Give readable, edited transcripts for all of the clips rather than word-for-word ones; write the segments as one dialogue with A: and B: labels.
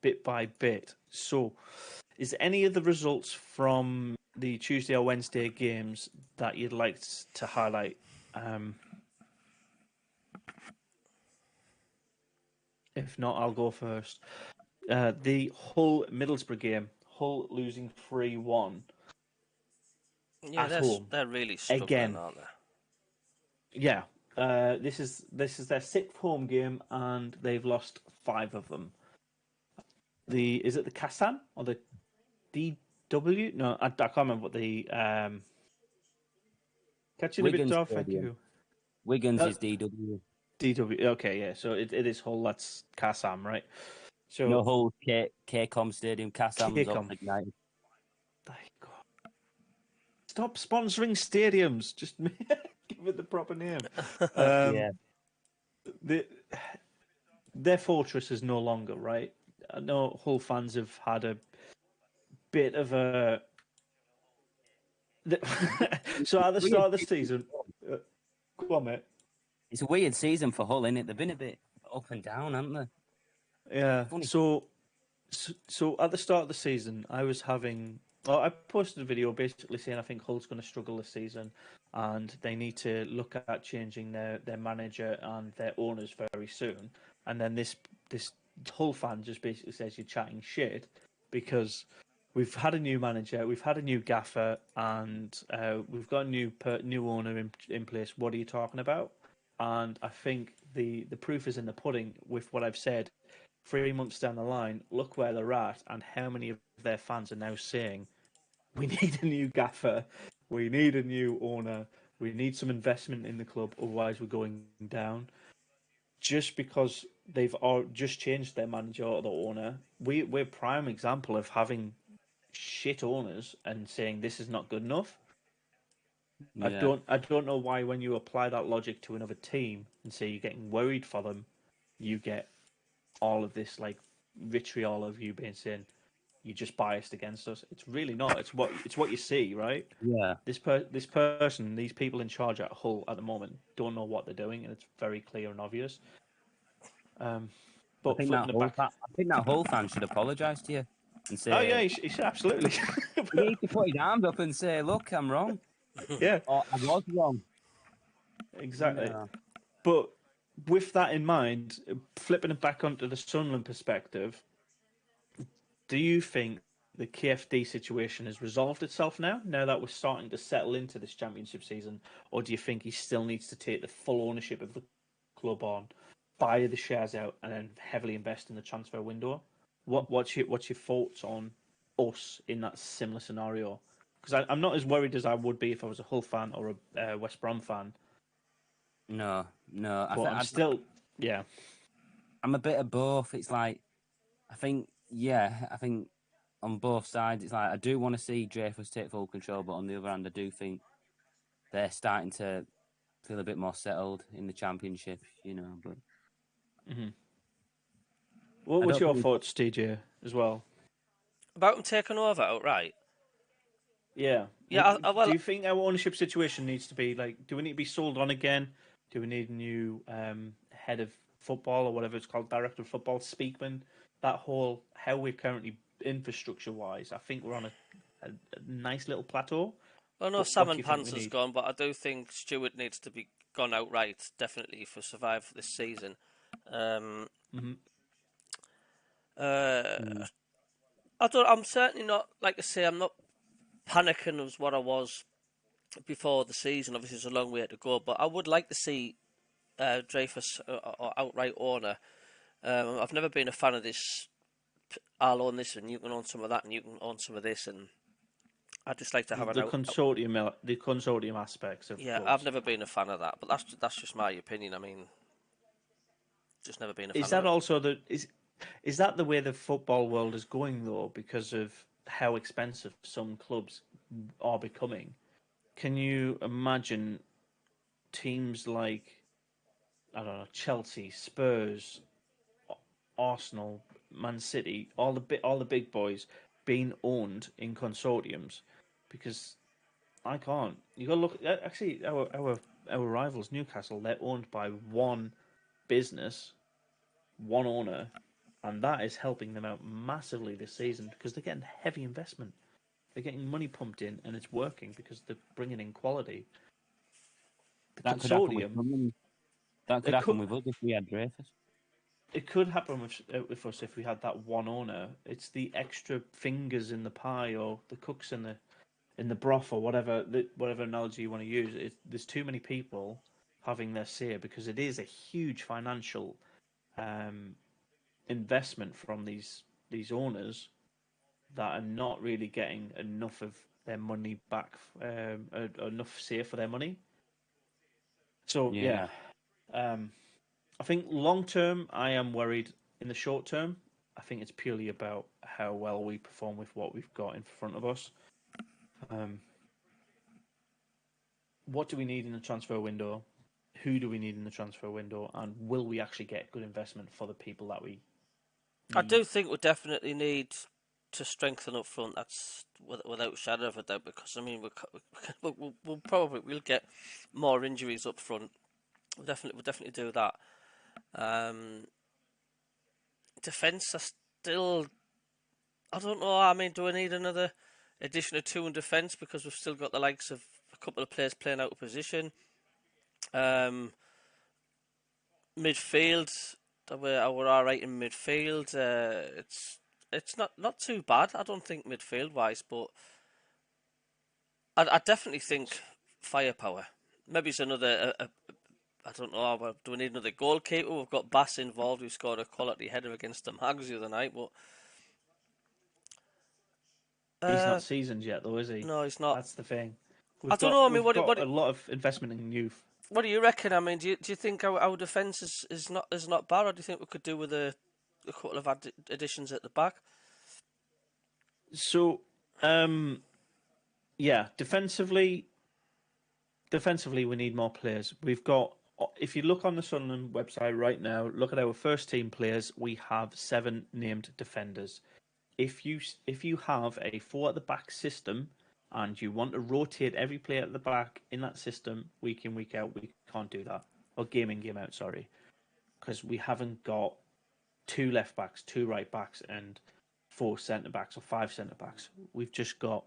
A: bit by bit. So, is any of the results from the Tuesday or Wednesday games that you'd like to highlight? If not, I'll go first. The Hull Middlesbrough game, Hull losing 3-1
B: Yeah,
A: at home.
B: they're really struggling,
A: Again,
B: aren't they?
A: yeah. This is their sixth home game, and they've lost 5 of them. Is it the Kassam or the DW? No, I can't remember what the catching a bit
C: Wigan
A: off. Thank
C: Stadium.
A: you.
C: Wigan's is DW.
A: DW. Okay, yeah. So it is Hull. That's Kassam, right? So
C: No, Hull, KCOM Stadium, Kassam's
A: KCOM.
C: Oxford United.
A: Stop sponsoring stadiums. Just give it the proper name.
C: Yeah.
A: Their fortress is no longer, right? I know Hull fans have had a bit of a. So at the start of the season, go on, mate.
C: It's a weird season for Hull, isn't it? They've been a bit up and down, haven't they?
A: Yeah.
C: Funny.
A: So at the start of the season, I was having. Well, I posted a video basically saying I think Hull's going to struggle this season, and they need to look at changing their manager and their owners very soon. And then this Hull fan just basically says you're chatting shit because we've had a new manager, we've had a new gaffer, and we've got a new owner in place. What are you talking about? And I think the proof is in the pudding with what I've said. 3 months down the line, look where they're at, and how many of their fans are now saying, "We need a new gaffer, we need a new owner, we need some investment in the club, otherwise we're going down." Just because they've just changed their manager or the owner, we're prime example of having shit owners and saying this is not good enough.
C: Yeah.
A: I don't know why when you apply that logic to another team and say you're getting worried for them, you get all of this like vitriol of you being saying you're just biased against us. It's really not. It's what you see, right?
C: Yeah.
A: This person, these people in charge at Hull at the moment don't know what they're doing, and it's very clear and obvious. But
C: I think that Hull fan should apologise to you and say,
A: "Oh yeah, he should absolutely."
C: he needs to put his arms up and say, "Look, I'm wrong."
A: Yeah,
C: Or I was wrong.
A: exactly.
C: No.
A: But with that in mind, flipping it back onto the Sunderland perspective, do you think the KFD situation has resolved itself now that we're starting to settle into this championship season, or do you think he still needs to take the full ownership of the club on, buy the shares out, and then heavily invest in the transfer window? What's your thoughts on us in that similar scenario? Because I'm not as worried as I would be if I was a Hull fan or a West Brom fan.
C: No.
A: But I'm still, yeah.
C: I'm a bit of both. It's like, I think on both sides, it's like I do want to see Dreyfus take full control, but on the other hand, I do think they're starting to feel a bit more settled in the championship, But
A: What was your thoughts, TJ, as well?
B: About them taking over outright?
A: Yeah.
B: Yeah,
A: Do you think our ownership situation needs to be like? Do we need to be sold on again? Do we need a new head of football or whatever it's called, director of football, Speakman? That whole how we're currently infrastructure wise, I think we're on a nice little plateau.
B: I know
A: What
B: Sam
A: do
B: and
A: you think we
B: Pants has
A: need?
B: gone, but I do think Stewart needs to be gone outright, definitely, for survive this season. I'm certainly not, like I say, I'm not panicking as what I was before the season. Obviously, it's a long way to go, but I would like to see Dreyfus or outright owner. I've never been a fan of this. I'll own this, and you can own some of that, and you can own some of this, and I'd just like to have
A: The consortium aspects of
B: Yeah,
A: clubs.
B: I've never been a fan of that, but that's just my opinion. I mean, just never been a fan.
A: Is that also is that the way the football world is going though? Because of how expensive some clubs are becoming, can you imagine teams like I don't know Chelsea, Spurs, Arsenal, Man City, all the big boys being owned in consortiums? Because I can't. You got to look. Actually, our rivals Newcastle, they're owned by one business, one owner, and that is helping them out massively this season because they're getting heavy investment. They're getting money pumped in, and it's working because they're bringing in quality. The
C: That could happen with
A: consortium.
C: Sunderland. That could
A: It
C: happen
A: could.
C: with us if we had Dreyfus.
A: It could happen with us if we had that one owner. It's the extra fingers in the pie, or the cooks in the broth, or whatever analogy you want to use. There's too many people having their say because it is a huge financial investment from these owners that are not really getting enough of their money back, enough say for their money. So yeah, I think long term, I am worried. In the short term, I think it's purely about how well we perform with what we've got in front of us. What do we need in the transfer window? Who do we need in the transfer window? And will we actually get good investment for the people that we need?
B: I do think we definitely need to strengthen up front. That's without a shadow of a doubt. Because I mean, we'll get more injuries up front. We'll definitely do that. Defence, I don't know. I mean, do we need another addition of 2 in defence because we've still got the likes of a couple of players playing out of position. Midfield, we're all right in midfield. It's not too bad, I don't think, midfield wise, but I definitely think firepower. Maybe it's another. I don't know. Do we need another goalkeeper? We've got Bass involved, who scored a quality header against the Mags the other night, but
A: He's not seasoned yet, though, is he?
B: no, he's not.
A: That's the thing.
B: I don't know. I mean,
A: We've got
B: what
A: a lot of investment in youth.
B: What do you reckon? I mean, do you think our defence is not bad, or do you think we could do with a couple of additions at the back?
A: So, yeah, defensively, we need more players. We've got. If you look on the Sunderland website right now, look at our first team players. We have 7 named defenders. If you have a 4 at the back system and you want to rotate every player at the back in that system week in, week out, we can't do that. Or game in, game out, sorry. Because we haven't got 2 left backs, 2 right backs, and 4 centre backs or 5 centre backs. We've just got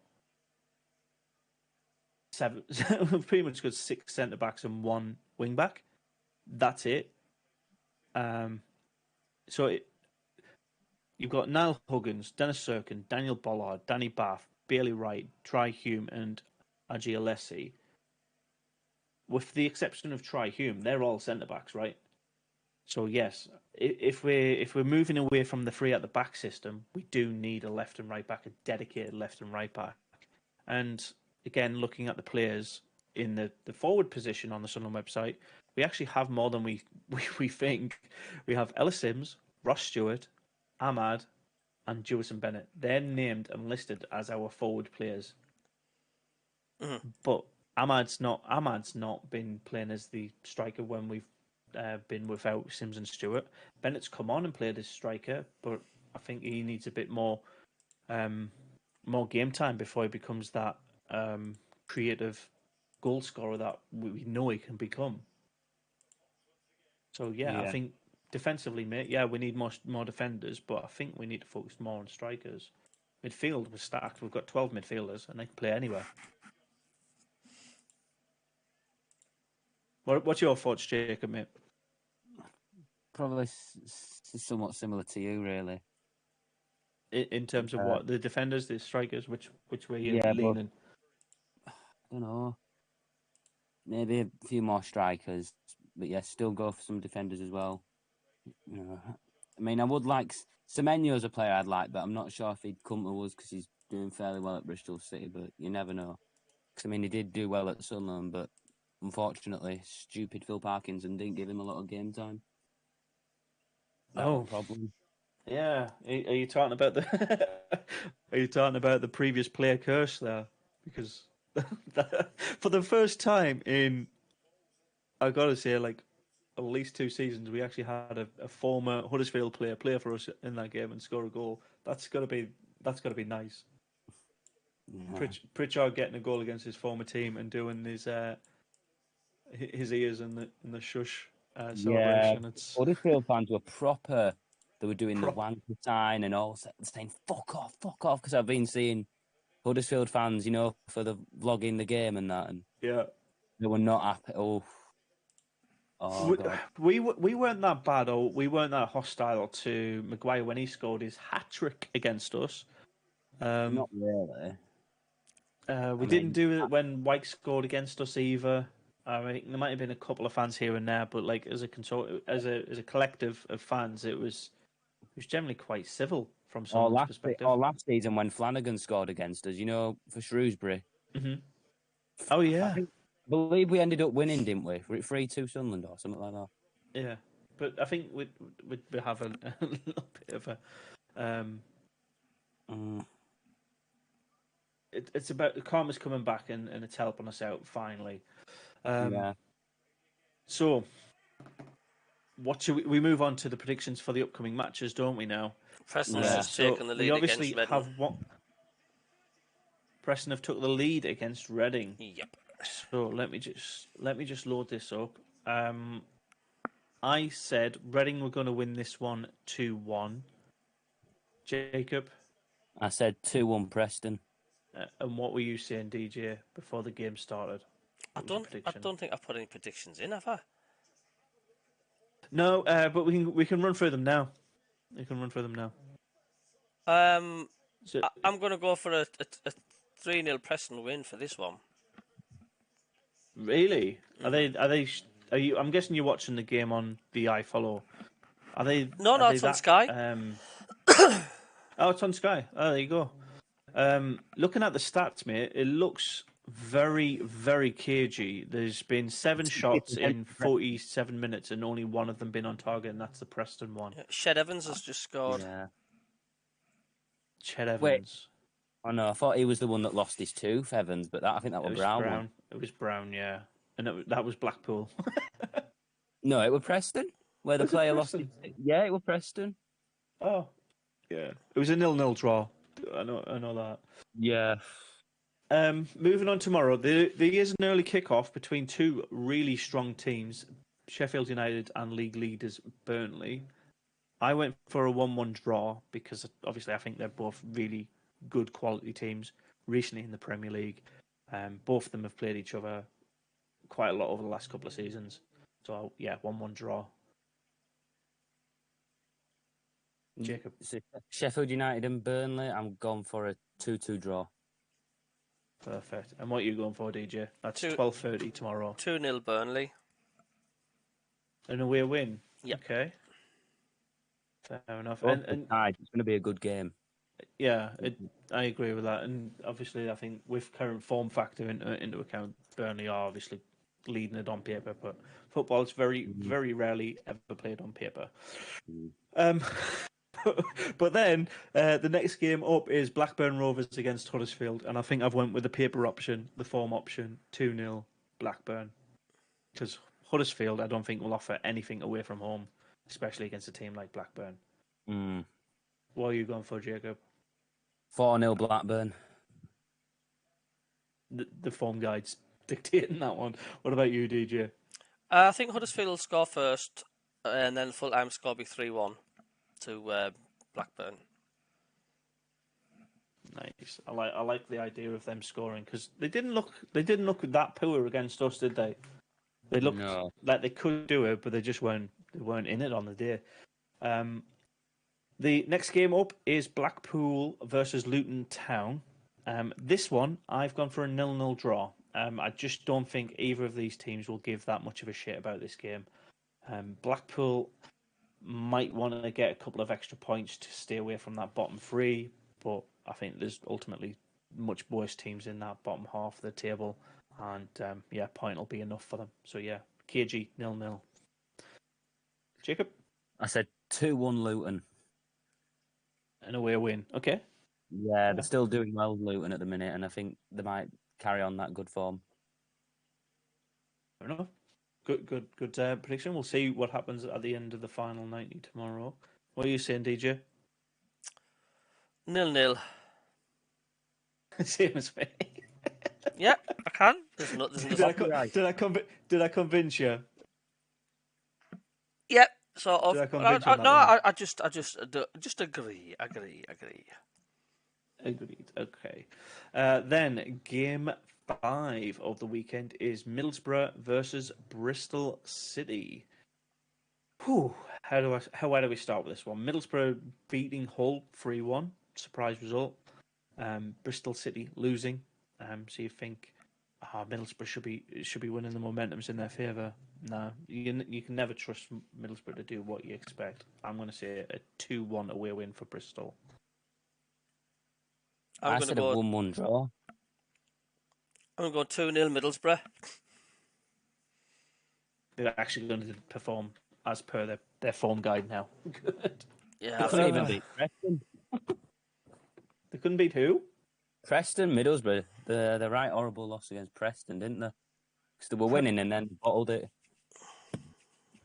A: 7. We've pretty much got 6 centre backs and 1 wing back. That's it. You've got Niall Huggins, Dennis Serkin, Daniel Bollard, Danny Bath, Bailey Wright, Try Hume, and Aji Alessi. With the exception of Try Hume, they're all centre backs, right? So yes, if we're moving away from the 3 at the back system, we do need a left and right back, a dedicated left and right back. And again, looking at the players in the forward position on the Sunderland website, we actually have more than we think. We have Ellis Sims, Ross Stewart, Ahmad, and Jewison Bennett. They're named and listed as our forward players. Mm-hmm. But Ahmad's not been playing as the striker when we've been without Sims and Stewart. Bennett's come on and played as striker, but I think he needs a bit more game time before he becomes that creative goal scorer that we know he can become. So yeah. I think defensively, mate, we need more defenders, but I think we need to focus more on strikers. Midfield, we're stacked. We've got 12 midfielders, and they can play anywhere. What's your thoughts, Jacob, mate?
C: Probably somewhat similar to you, really.
A: In terms of what? The defenders, the strikers, which way are you leaning?
C: I don't know. Maybe a few more strikers, but still go for some defenders as well. I mean, I would like Semenyo's a player I'd like, but I'm not sure if he'd come to us because he's doing fairly well at Bristol City. But you never know. Because I mean, he did do well at Sunderland, but unfortunately, stupid Phil Parkinson didn't give him a lot of game time. That was a problem.
A: Yeah, are you talking about the? Are you talking about the previous player curse there? Because for the first time in, I gotta say, like, at least 2 seasons, we actually had a former Huddersfield player play for us in that game and score a goal. That's gotta be nice. Yeah. Pritchard getting a goal against his former team and doing his ears in the shush celebration.
C: Huddersfield fans were proper they were doing the wanker sign and all saying fuck off, because I've been seeing Huddersfield fans, for the vlogging the game and that, and
A: Yeah.
C: they were not happy. Oh God.
A: We weren't that bad, or we weren't that hostile to Maguire when he scored his hat-trick against us.
C: Not really.
A: We didn't do it when White scored against us either. I mean, there might have been a couple of fans here and there, but like as a collective of fans, it was generally quite civil from someone's perspective.
C: Or last season when Flanagan scored against us, for Shrewsbury.
A: Mm-hmm. Oh yeah,
C: I believe we ended up winning, didn't we? Were it 3-2 Sunderland or something like that?
A: Yeah, but I think we'd have a little bit of a. It's about the karma's coming back and it's helping us out finally.
C: Yeah.
A: So, what should we move on to the predictions for the upcoming matches, don't we now?
B: Preston's just taken the lead against Reading.
A: Preston have took the lead against Reading.
B: Yep.
A: So let me just load this up. I said Reading were going to win this one 2-1. Jacob?
C: I said 2-1 Preston.
A: And what were you saying, DJ, before the game started?
B: I don't think I've put any predictions in, have I?
A: No, but we can run through them now.
B: I'm going to go for a 3-0 Preston win for this one.
A: Really? Are you? I'm guessing you're watching the game on the iFollow. Are they?
B: No, it's on Sky.
A: Oh, it's on Sky. Oh, there you go. Looking at the stats, mate, it looks very, very cagey. There's been 7 shots in 47 minutes, and only one of them been on target, and that's the Preston one.
B: Yeah, Shed Evans has just scored.
C: Yeah.
A: Ched Evans.
C: Wait. Oh no, I thought he was the one that lost his tooth, Evans, but I think that was Brown.
A: It was Brown, yeah, and that was Blackpool.
C: No, it was Preston, where the player lost his. Yeah, it was Preston.
A: Oh, yeah, it was a 0-0 draw. I know that.
C: Yeah.
A: Moving on tomorrow, there is an early kick-off between two really strong teams, Sheffield United and league leaders Burnley. I went for a 1-1 draw because obviously I think they're both really good quality teams recently in the Premier League. Both of them have played each other quite a lot over the last couple of seasons. So, yeah, 1-1 draw. Jacob?
C: Sheffield United and Burnley, I'm going for a 2-2 draw.
A: Perfect. And what are you going for, DJ? That's 12:30 tomorrow.
B: 2-0 Burnley.
A: An away win?
B: Yep.
A: Okay. Fair enough.
C: And it's going to be a good game.
A: Yeah, I agree with that. And obviously, I think with current form factor into account, Burnley are obviously leading it on paper, but football is very, very rarely ever played on paper. But then the next game up is Blackburn Rovers against Huddersfield, and I think I've went with the paper option, the form option, 2-0 Blackburn, because Huddersfield I don't think will offer anything away from home, especially against a team like Blackburn. What are you going for, Jacob?
C: 4-0 Blackburn.
A: The form guide's dictating that one. What about you, DJ?
B: I think Huddersfield will score first, and then full-time score be 3-1 to Blackburn.
A: Nice. I like the idea of them scoring because they didn't look that poor against us, did they? They looked like they could do it, but they just weren't in it on the day. The next game up is Blackpool versus Luton Town. This one I've gone for a 0-0 draw. I just don't think either of these teams will give that much of a shit about this game. Blackpool might want to get a couple of extra points to stay away from that bottom 3, but I think there's ultimately much worse teams in that bottom half of the table, and point will be enough for them. So yeah, KG 0-0. Jacob?
C: I said 2-1 Luton.
A: An away win. Okay.
C: Yeah, they're still doing well, Luton, at the minute, and I think they might carry on that good form.
A: Fair enough. Good prediction. We'll see what happens at the end of the final 90 tomorrow. What are you saying, DJ?
B: 0-0.
A: Same as me.
B: Yeah, I can. There's
A: Did I convince you?
B: Yep, sort of.
A: Did I convince you on that
B: No,
A: one?
B: I just agree.
A: Agreed. Okay. Then game 5 of the weekend is Middlesbrough versus Bristol City. Whew. Where do we start with this one? Middlesbrough beating Hull 3-1, surprise result. Bristol City losing. So you think, Middlesbrough should be winning. The momentum's in their favour. No, you can never trust Middlesbrough to do what you expect. I'm going to say a 2-1 away win for Bristol.
B: I'm
C: I
B: going to
C: said a
B: go.
C: 1-1 draw.
B: I'm going to go 2-0 Middlesbrough.
A: They're actually going to perform as per their form guide now. Good.
C: They
B: Yeah, I
C: couldn't
B: think
C: even beat Preston.
A: They couldn't beat who?
C: Preston, Middlesbrough. The right horrible loss against Preston, didn't they? Because they were winning and then bottled it.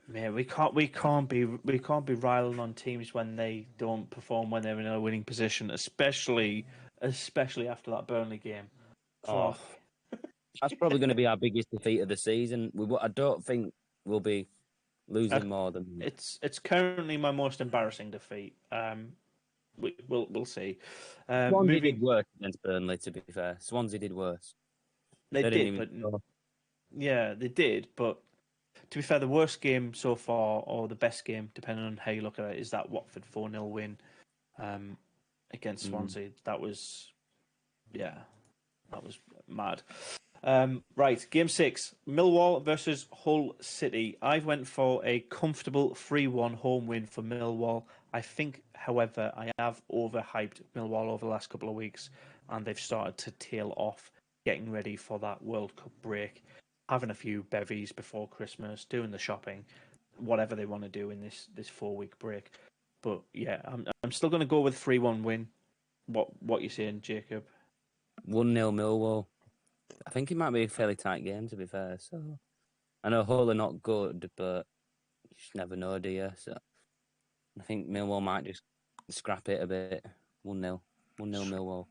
A: Man, we can't be riling on teams when they don't perform when they're in a winning position, especially after that Burnley game.
C: Oh,
A: Fuck.
C: that's probably going to be our biggest defeat of the season. I don't think we'll be losing more than.
A: It's currently my most embarrassing defeat. We'll see.
C: Swansea did
A: Moving,
C: worse against Burnley. To be fair, Swansea did worse.
A: they
C: They didn't
A: did,
C: even
A: but
C: score.
A: yeah, they did. But to be fair, the worst game so far, or the best game, depending on how you look at it, is that Watford 4-0 win against Swansea. That was, yeah, that was mad. Right, game 6, Millwall versus Hull City. I went for a comfortable 3-1 home win for Millwall. I think, however, I have overhyped Millwall over the last couple of weeks, and they've started to tail off, getting ready for that World Cup break, having a few bevies before Christmas, doing the shopping, whatever they want to do in this 4-week break. But yeah, I'm still going to go with 3-1 win. What you saying, Jacob?
C: 1-0 Millwall. I think it might be a fairly tight game, to be fair. So I know Hull are not good, but you just never know, do you? So I think Millwall might just scrap it a bit. 1-0. 1-0 Millwall.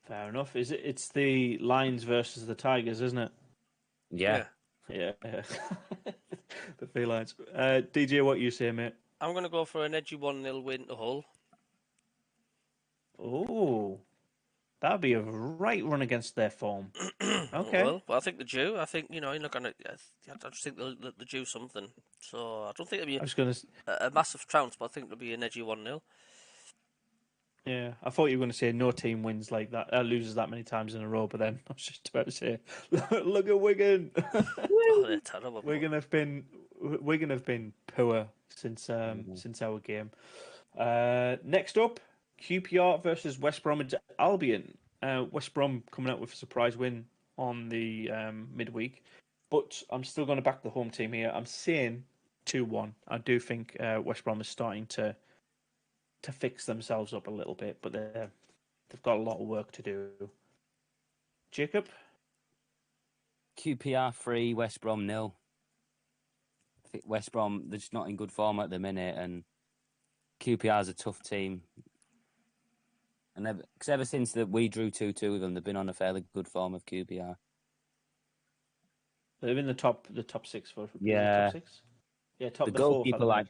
A: Fair enough. It's the Lions versus the Tigers, isn't it?
C: Yeah.
A: Yeah. The felines. DJ, what you say, mate?
B: I'm going to go for an edgy 1-0 win to Hull.
A: Oh, that'd be a right run against their form. Okay.
B: Well, I think they're due. I think, you're not going to. I just think they're due something. So I don't think it'll
A: I
B: be
A: was gonna.
B: a massive trounce, but I think it'll be an edgy 1-0.
A: Yeah, I thought you were going to say no team wins like that, loses that many times in a row. But then I was just about to say, look at Wigan.
B: Oh, they're terrible.
A: Wigan have been poor since our game. Next up, QPR versus West Bromwich Albion. West Brom coming out with a surprise win on the midweek, but I'm still going to back the home team here. I'm saying 2-1. I do think West Brom is starting to fix themselves up a little bit, but they've got a lot of work to do. Jacob?
C: QPR 3, West Brom 0. I think West Brom, they're just not in good form at the minute, and QPR's a tough team. And ever since that we drew 2-2 with them, they've been on a fairly good form of QPR.
A: They're in the top six for
C: Yeah.
A: top six. Yeah, top
C: The
A: the fourth.
C: goalkeeper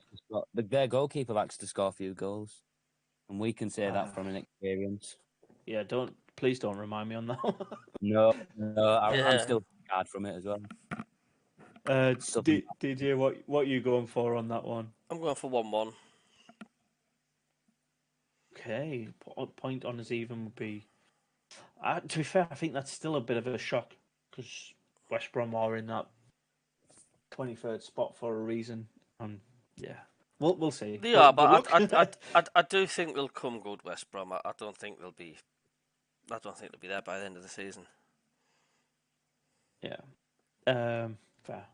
C: their goalkeeper likes to score a few goals, and we can say that from an experience.
A: Yeah, please don't remind me on that one.
C: No, I'm
B: Yeah.
C: still scarred from it as well.
A: DJ, what are you going for on that one?
B: I'm going for 1-1.
A: Okay, point on as even would be. To be fair, I think that's still a bit of a shock because West Brom are in that 23rd spot for a reason. Yeah, we'll see.
B: They are,
A: Good
B: but
A: luck.
B: I do think they'll come good, West Brom. I don't think they'll be there by the end of the season.
A: Yeah. Fair.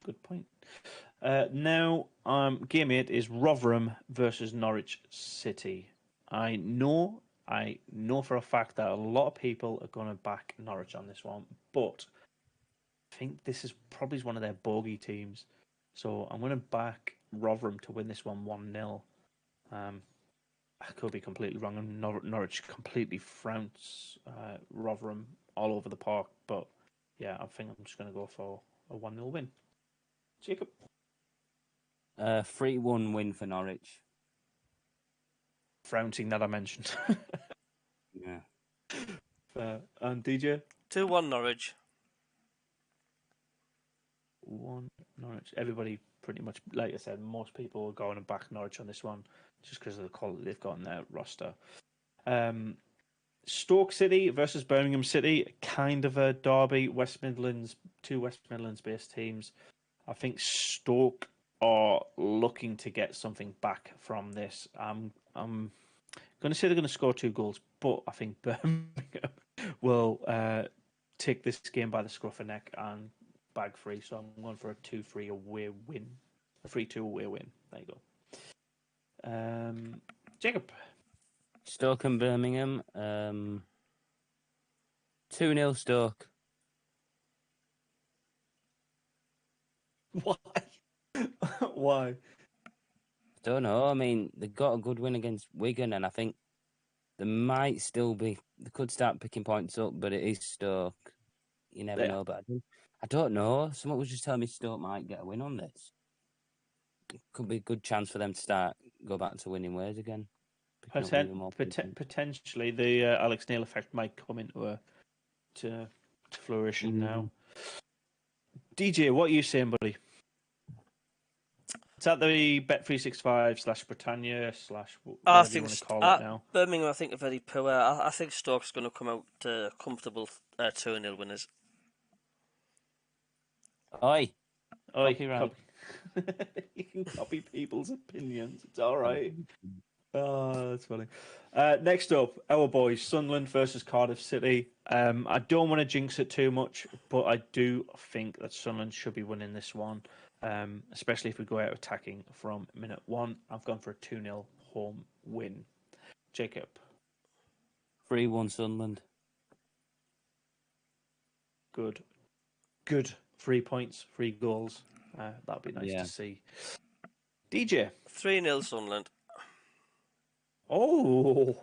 A: Good point. Now, game 8 is Rotherham versus Norwich City. I know for a fact that a lot of people are going to back Norwich on this one, but I think this is probably one of their bogey teams. So I'm going to back Rotherham to win this one 1-0. I could be completely wrong, and Norwich completely flounce Rotherham all over the park. But yeah, I think I'm just going to go for a 1-0 win. Jacob?
C: 3-1 win for Norwich.
A: Frownting that I mentioned.
C: Yeah.
A: And DJ?
B: 2-1 Norwich.
A: 1 Norwich. Everybody pretty much, like I said, most people are going to back Norwich on this one just because of the quality they've got in their roster. Stoke City versus Birmingham City, kind of a derby. Two West Midlands based teams. I think Stoke are looking to get something back from this. I'm going to say they're going to score 2 goals, but I think Birmingham will take this game by the scruff of the neck and bag 3. So I'm going for a 2-3 away win. A 3-2 away win. There you go. Jacob.
C: Stoke and Birmingham. 2-0 Stoke.
A: Why? Why?
C: Don't know. I mean, they got a good win against Wigan, and I think they might still be. They could start picking points up, but it is Stoke. You never know. But I don't know. Someone was just telling me Stoke might get a win on this. It could be a good chance for them to go back to winning ways again.
A: Potentially, the Alex Neil effect might come into to fruition now. DJ, what are you saying, buddy? Is that the Bet365 / Britannia / whatever you want to call it now?
B: Birmingham, I think, are very poor. I think Stoke's going to come out comfortable 2-0 winners.
C: Oi.
A: Copy. You can copy people's opinions. It's all right. Oh, that's funny. Next up, our boys, Sunderland versus Cardiff City. I don't want to jinx it too much, but I do think that Sunderland should be winning this one, especially if we go out attacking from minute 1. I've gone for a 2-0 home win. Jacob.
C: 3-1 Sunderland.
A: Good. 3 points, 3 goals. That'd be nice to see. DJ.
B: 3-0 Sunderland.
A: Oh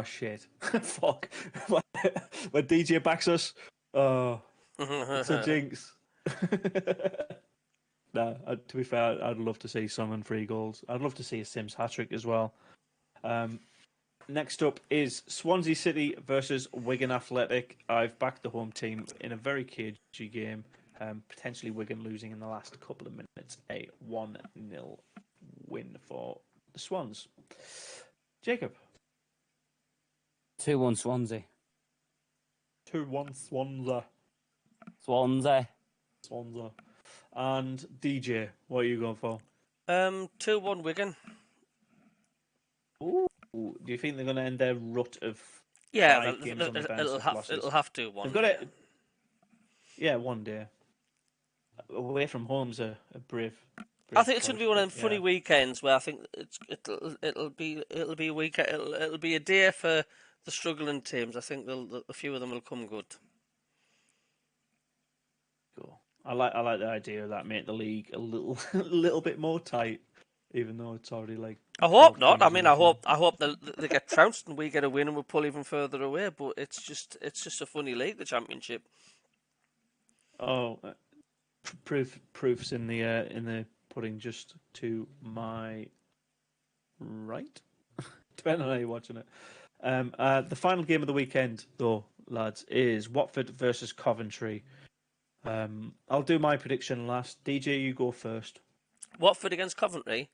A: shit. Fuck. When DJ backs us, it's a jinx. Nah, to be fair, I'd love to see Sunderland 3 goals. I'd love to see a Sims hat-trick as well. Next up is Swansea City versus Wigan Athletic. I've backed the home team in a very cagey game. Potentially Wigan losing in the last couple of minutes. A 1-0 win for the Swans. Jacob.
C: 2-1 Swansea.
A: 2-1 Swansea.
C: Swansea.
A: And DJ, what are you going for?
B: 2-1 Wigan.
A: Ooh, do you think they're going to end their rut of 5 games on the bounce of losses?
B: It'll have to one.
A: They've got it. Yeah, one day. Away from home's a brave.
B: I think it's going to be one of them funny weekends where I think it'll be a weekend. It'll be a day for the struggling teams. I think a few of them will come good.
A: Cool. I like the idea of that. Make the league a little bit more tight, even though it's already like.
B: I hope not. I mean, I hope they get trounced and we get a win and we pull even further away. But it's just a funny league, the Championship.
A: Oh, proofs in the pudding just to my right, depending on how you're watching it. The final game of the weekend, though, lads, is Watford versus Coventry. I'll do my prediction last. DJ, you go first.
B: Watford against Coventry?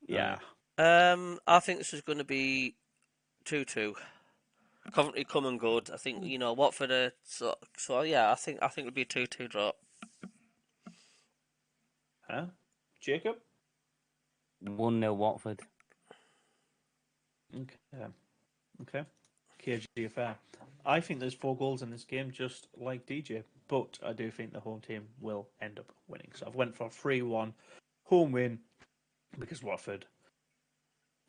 A: Yeah.
B: I think this is going to be 2-2. Coventry come and good. I think Watford are so yeah. I think it'll be a 2-2 draw.
A: Huh? Jacob?
C: 1-0 Watford.
A: Okay. KG affair. I think there's 4 goals in this game, just like DJ, but I do think the home team will end up winning. So I've went for a 3-1 home win because Watford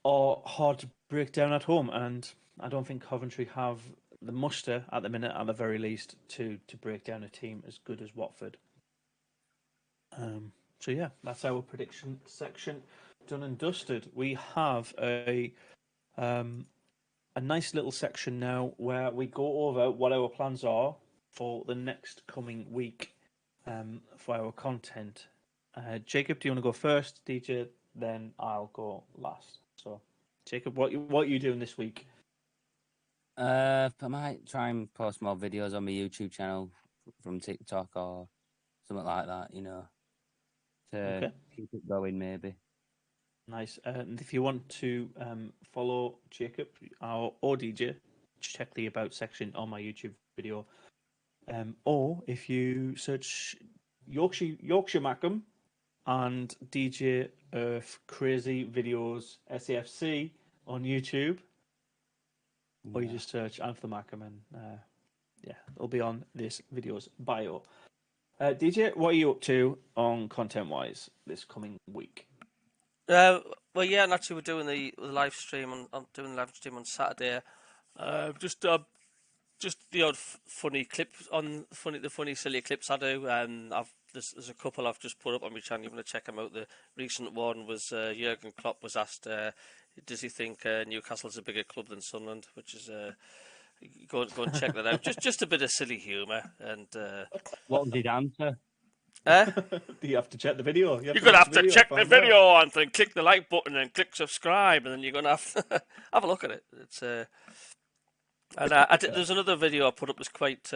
A: are hard to break down at home, and I don't think Coventry have the muster at the minute, at the very least, to break down a team as good as Watford. So yeah, that's our prediction section done and dusted. We have a nice little section now where we go over what our plans are for the next coming week for our content. Jacob, do you want to go first, DJ? Then I'll go last. So, Jacob, what are you doing this week?
C: I might try and post more videos on my YouTube channel from TikTok or something like that, to keep it going, maybe.
A: Nice. And if you want to follow Jacob or DJ, check the About section on my YouTube video. Or if you search Yorkshire Mackem and DJ Earth Crazy Videos SAFC on YouTube, or you just search Anthony Mackem and it'll be on this video's bio. DJ, what are you up to on content-wise this coming week?
B: Well, yeah, and actually we're doing the live stream I'm doing the live stream on Saturday. Just the odd funny clip on the funny silly clips I do. There's a couple I've just put up on my channel. You want to check them out. The recent one was Jurgen Klopp was asked, does he think Newcastle's a bigger club than Sunderland? Which is go and check that out. Just a bit of silly humour and.
C: What was his answer?
A: You have to check the video.
B: You're going to have to check the video and then click the like button and click subscribe, and then you're going to have to have a look at it. It's there's another video I put up was quite.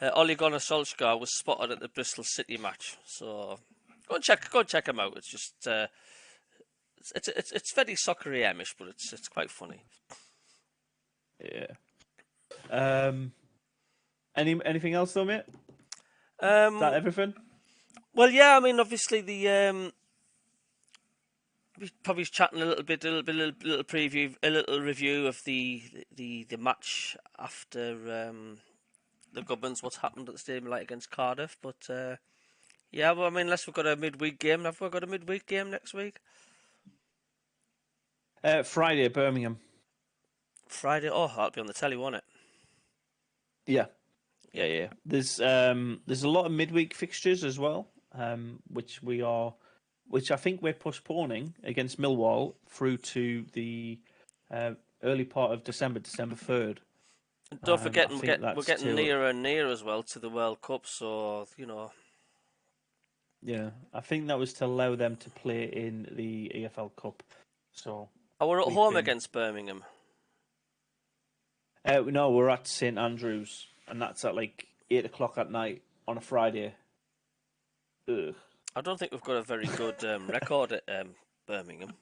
B: Ole Gunnar Solskjaer was spotted at the Bristol City match, so go and check him out. It's just it's very soccer-y-ish, but it's quite funny.
A: Yeah. Anything else though, mate? Is that everything?
B: Well, yeah. I mean, obviously we probably chatting a little preview, a little review of the match after the Gubbins, what's happened at the Stadium Light against Cardiff. But yeah, well, I mean, unless we've got a midweek game, have we got a midweek game next week?
A: Friday, Birmingham.
B: Friday. Oh, that'll be on the telly, won't it?
A: Yeah. There's a lot of midweek fixtures as well, which I think we're postponing against Millwall through to the early part of December 3rd.
B: And don't forget, we're getting nearer and nearer as well to the World Cup, so
A: Yeah, I think that was to allow them to play in the EFL Cup. So.
B: We're at home against Birmingham.
A: No, we're at St Andrews, and that's at like 8:00 at night on a Friday. Ugh.
B: I don't think we've got a very good record at Birmingham.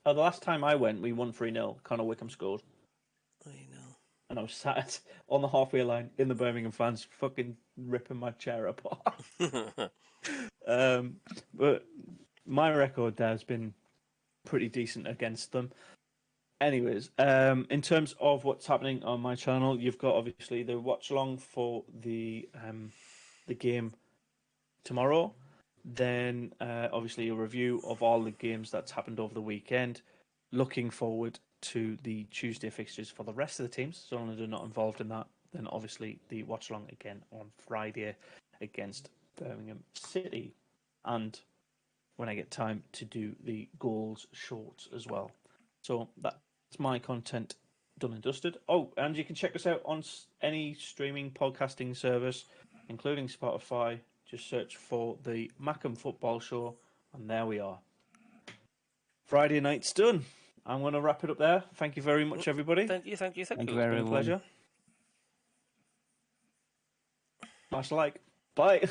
A: The last time I went, we won 3-0. Connor Wickham scored.
B: I know.
A: And I was sat on the halfway line in the Birmingham fans, fucking ripping my chair apart. But my record there has been pretty decent against them. Anyways, in terms of what's happening on my channel, you've got obviously the watch along for the game tomorrow. Then obviously a review of all the games that's happened over the weekend. Looking forward to the Tuesday fixtures for the rest of the teams. So long as they're not involved in that, then obviously the watch along again on Friday against Birmingham City. And when I get time to do the goals shorts as well. So that's my content done and dusted. Oh, and you can check us out on any streaming podcasting service, including Spotify. Just search for the MACKEM Football Show, and there we are. Friday night's done. I'm going to wrap it up there. Thank you very much, everybody.
B: Thank you.
C: Thank you
A: It's been
C: very
A: a
C: much.
A: pleasure. Much like. Bye.